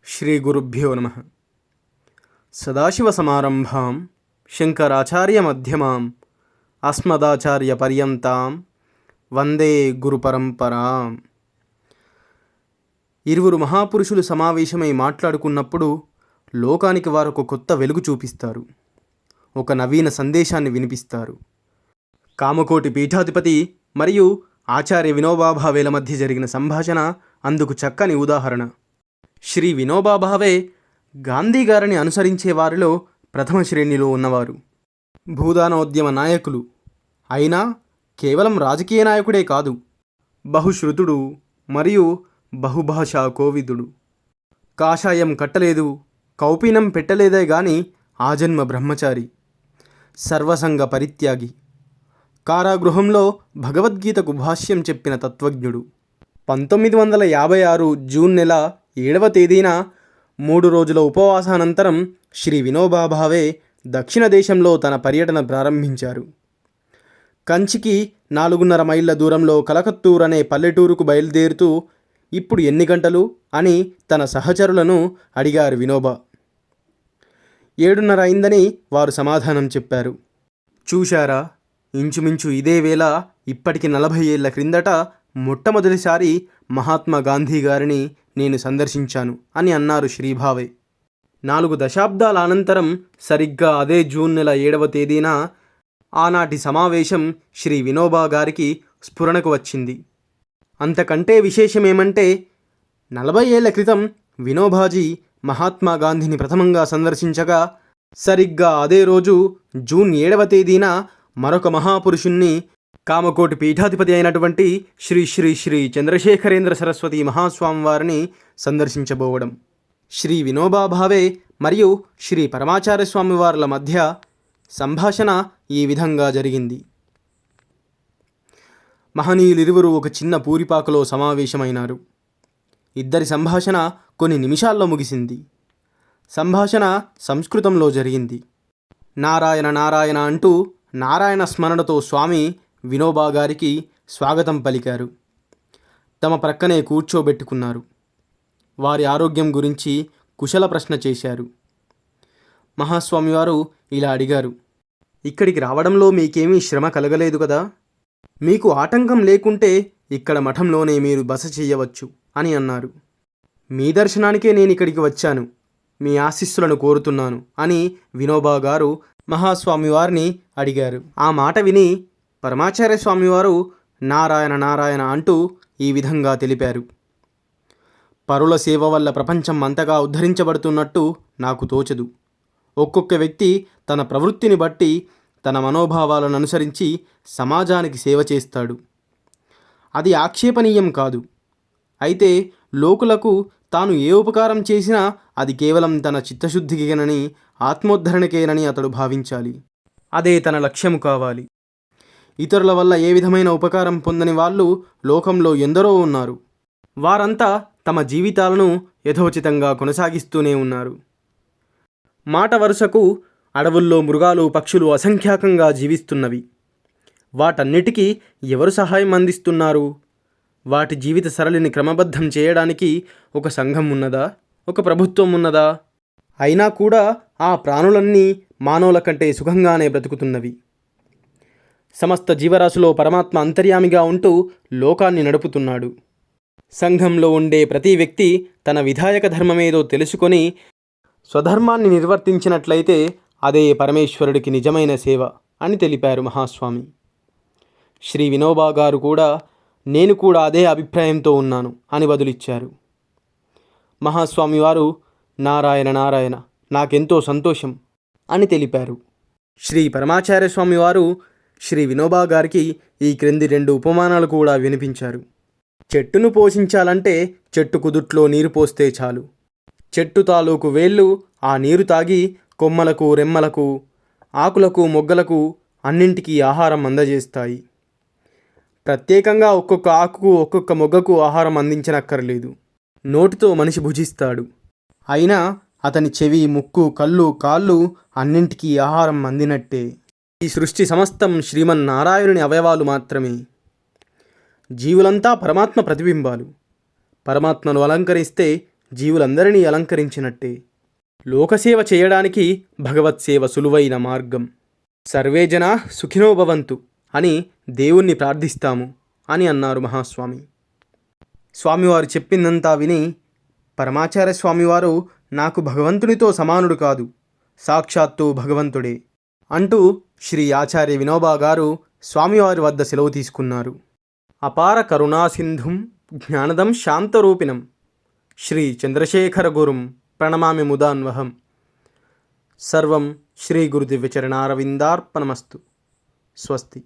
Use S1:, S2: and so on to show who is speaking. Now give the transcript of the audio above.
S1: శ్రీగురుభ్యో నమః. సదాశివసమారంభాం శంకరాచార్యమధ్యమాం అస్మదాచార్యపర్యంతాం వందే గురుపరంపరాం. ఇరువురు మహాపురుషులు సమావేశమై మాట్లాడుకున్నప్పుడు లోకానికి వారొక కొత్త వెలుగు చూపిస్తారు, ఒక నవీన సందేశాన్ని వినిపిస్తారు. కామకోటి పీఠాధిపతి మరియు ఆచార్య వినోబా భావేల మధ్య జరిగిన సంభాషణ అందుకు చక్కని ఉదాహరణ. శ్రీ వినోబా భావే గాంధీ గారిని అనుసరించే వారిలో ప్రథమ శ్రేణిలో ఉన్నవారు, భూదానోద్యమ నాయకులు. అయినా కేవలం రాజకీయ నాయకుడే కాదు, బహుశ్రుతుడు మరియు బహుభాషా కోవిదుడు. కాషాయం కట్టలేదు, కౌపీనం పెట్టలేదే గాని ఆజన్మ బ్రహ్మచారి, సర్వసంగ పరిత్యాగి, కారాగృహంలో భగవద్గీతకు భాష్యం చెప్పిన తత్వజ్ఞుడు. 1956 జూన్ నెల 7వ తేదీన 3 రోజుల ఉపవాసానంతరం శ్రీ వినోబా భావే దక్షిణ దేశంలో తన పర్యటన ప్రారంభించారు. కంచికి 4.5 మైళ్ళ దూరంలో కలకత్తూర్ అనే పల్లెటూరుకు బయలుదేరుతూ ఇప్పుడు ఎన్ని గంటలు అని తన సహచరులను అడిగారు వినోబా. 7:30 అయిందని వారు సమాధానం చెప్పారు. చూశారా, ఇంచుమించు ఇదే వేళ ఇప్పటికి 40 ఏళ్ల క్రిందట మొట్టమొదటిసారి మహాత్మా గాంధీ గారిని నేను సందర్శించాను అని అన్నారు శ్రీభావే. 4 దశాబ్దాల అనంతరం సరిగ్గా అదే జూన్ నెల 7వ తేదీన ఆనాటి సమావేశం శ్రీ వినోబా గారికి స్ఫురణకు వచ్చింది. అంతకంటే విశేషమేమంటే 40 ఏళ్ల క్రితం వినోబాజీ మహాత్మా గాంధీని ప్రథమంగా సందర్శించగా సరిగ్గా అదే రోజు జూన్ 7వ తేదీన మరొక మహాపురుషుణ్ణి, కామకోటి పీఠాధిపతి అయినటువంటి శ్రీ శ్రీ శ్రీ చంద్రశేఖరేంద్ర సరస్వతి మహాస్వామి వారిని సందర్శించబోవడం. శ్రీ వినోబా భావే మరియు శ్రీ పరమాచార్య స్వామి వార్ల మధ్య సంభాషణ ఈ విధంగా జరిగింది. మహనీయులిరువురు ఒక చిన్న పూరిపాకలో సమావేశమైనారు. ఇద్దరి సంభాషణ కొన్ని నిమిషాల్లో ముగిసింది. సంభాషణ సంస్కృతంలో జరిగింది. నారాయణ నారాయణ అంటూ నారాయణ స్మరణతో స్వామి వినోబా గారికి స్వాగతం పలికారు. తమ ప్రక్కనే కూర్చోబెట్టుకున్నారు. వారి ఆరోగ్యం గురించి కుశల ప్రశ్న చేశారు. మహాస్వామి వారు ఇలా అడిగారు, ఇక్కడికి రావడంలో మీకేమీ శ్రమ కలగలేదు కదా? మీకు ఆటంకం లేకుంటే ఇక్కడ మఠంలోనే మీరు బస చెయ్యవచ్చు అని అన్నారు. మీ దర్శనానికే నేను ఇక్కడికి వచ్చాను, మీ ఆశీస్సులను కోరుతున్నాను అని వినోబా గారు మహాస్వామి వారిని అడిగారు. ఆ మాట విని పరమాచార్య స్వామివారు నారాయణ నారాయణ అంటూ ఈ విధంగా తెలిపారు. పరుల సేవ వల్ల ప్రపంచం అంతగా ఉద్ధరించబడుతున్నట్టు నాకు తోచదు. ఒక్కొక్క వ్యక్తి తన ప్రవృత్తిని బట్టి తన మనోభావాలను అనుసరించి సమాజానికి సేవ చేస్తాడు. అది ఆక్షేపణీయం కాదు. అయితే లోకులకు తాను ఏ ఉపకారం చేసినా అది కేవలం తన చిత్తశుద్ధికేనని, ఆత్మోద్ధరణకేనని అతడు భావించాలి. అదే తన లక్ష్యము కావాలి. ఇతరుల వల్ల ఏ విధమైన ఉపకారం పొందని వాళ్ళు లోకంలో ఎందరో ఉన్నారు. వారంతా తమ జీవితాలను యథోచితంగా కొనసాగిస్తూనే ఉన్నారు. మాట వరుసకు అడవుల్లో మృగాలు, పక్షులు అసంఖ్యాకంగా జీవిస్తున్నవి. వాటన్నిటికీ ఎవరు సహాయం అందిస్తున్నారు? వాటి జీవిత సరళిని క్రమబద్ధం చేయడానికి ఒక సంఘం ఉన్నదా? ఒక ప్రభుత్వం ఉన్నదా? అయినా కూడా ఆ ప్రాణులన్నీ మానవుల కంటే సుఖంగానే బ్రతుకుతున్నవి. సమస్త జీవరాశిలో పరమాత్మ అంతర్యామిగా ఉంటూ లోకాన్ని నడుపుతున్నాడు. సంఘంలో ఉండే ప్రతి వ్యక్తి తన విధాయక ధర్మమేదో తెలుసుకొని స్వధర్మాన్ని నిర్వర్తించినట్లయితే అదే పరమేశ్వరుడికి నిజమైన సేవ అని తెలిపారు మహాస్వామి. శ్రీ వినోబా గారు కూడా నేను కూడా అదే అభిప్రాయంతో ఉన్నాను అని బదులిచ్చారు. మహాస్వామి వారు నారాయణ నారాయణ, నాకెంతో సంతోషం అని తెలిపారు. శ్రీ పరమాచార్య స్వామి వారు శ్రీ వినోబా గారికి ఈ క్రింది 2 ఉపమానాలు కూడా వినిపించారు. చెట్టును పోషించాలంటే చెట్టు కుదుట్లో నీరు పోస్తే చాలు. చెట్టు తాలూకు వేళ్ళు ఆ నీరు తాగి కొమ్మలకు, రెమ్మలకు, ఆకులకు, మొగ్గలకు అన్నింటికీ ఆహారం అందజేస్తాయి. ప్రత్యేకంగా ఒక్కొక్క ఆకుకు, ఒక్కొక్క మొగ్గకు ఆహారం అందించనక్కర్లేదు. నోటితో మనిషి భుజిస్తాడు. అయినా అతని చెవి, ముక్కు, కళ్ళు, కాళ్ళు అన్నింటికీ ఆహారం అందినట్టే. ఈ సృష్టి సమస్తం శ్రీమన్నారాయణుని అవయవాలు మాత్రమే. జీవులంతా పరమాత్మ ప్రతిబింబాలు. పరమాత్మను అలంకరిస్తే జీవులందరినీ అలంకరించినట్టే. లోకసేవ చేయడానికి భగవత్ సేవ సులువైన మార్గం. సర్వే జనా సుఖినో భవంతు అని దేవుణ్ణి ప్రార్థిస్తాము అని అన్నారు మహాస్వామి. స్వామివారు చెప్పిందంతా విని పరమాచార్య స్వామివారు నాకు భగవంతునితో సమానుడు కాదు, సాక్షాత్తు భగవంతుడే అంటూ శ్రీ ఆచార్య వినోబా గారు స్వామివారి వద్ద సెలవు తీసుకున్నారు. అపార కరుణాసింధుం జ్ఞానదం శాంతరూపిణం శ్రీ చంద్రశేఖర గురుం ప్రణమామి ముదాన్వహం. సర్వం శ్రీ గురుదివ్యచరణారవిందార్పణమస్తు. స్వస్తి.